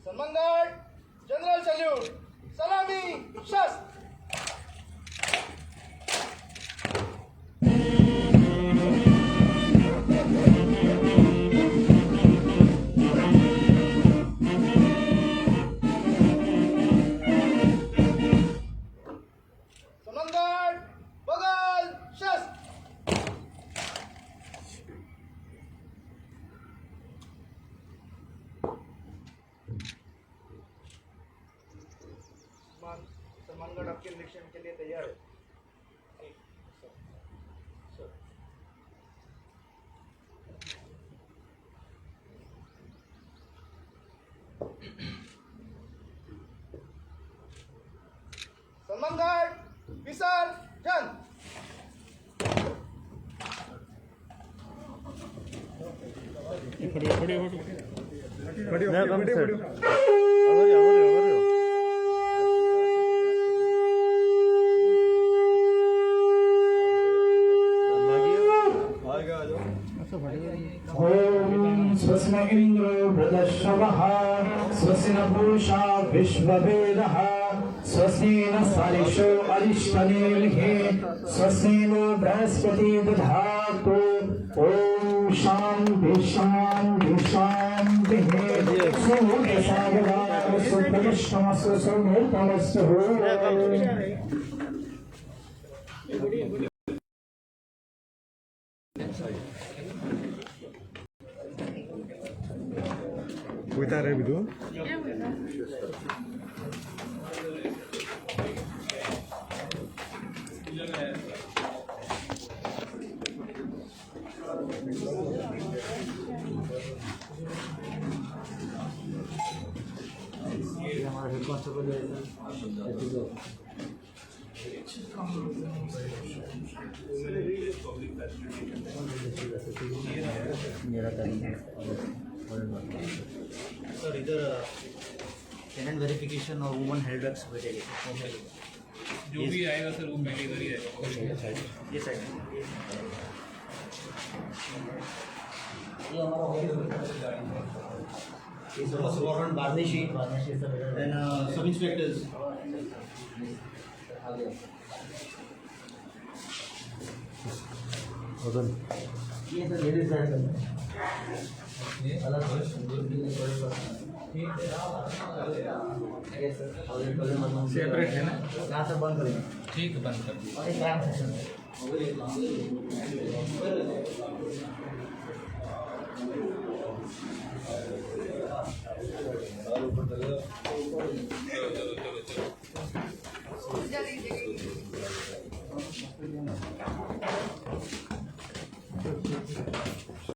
सन्मान guard, general salute, सलामी, शस्त्र। सन्मान गार्ड, बगल, शस्त्र। सम्मानगढ़ आपके निरीक्षण के लिए तैयार है। सम्मानगढ़ विसर्जन। ओम स्वस्ति इंद्रो वृद्धश्रवः स्वस्ति न पूषा विश्ववेदः स्वस्ति न सारिषो अरिष्टनेमिः स्वस्ति नो बृहस्पति दधातु। ओम शांति शांति शांति। सूर्य सागराय सुप्रतिष्ठमस्तु सुमुहूर्तमस्तु। उतारे भी दो। हमारा हेड कांस्टेबल मेरा सर इधर टेनेंट वेरिफिकेशन और वुमन हेल्थ बैग्स भेजेंगे। जो भी आएगा सर वो पहले इधर ही आएगा। ये साइड ये हमारा ये सब वारंट वार्निशी देन सब इंस्पेक्टर्स ये सर लेडीज साइड अलग सेपरेट है ना? यहाँ से बंद करेंगे। ठीक है, बंद कर दीजिए। और एक क्राइम सेक्शन चलो चलो चलो चलो।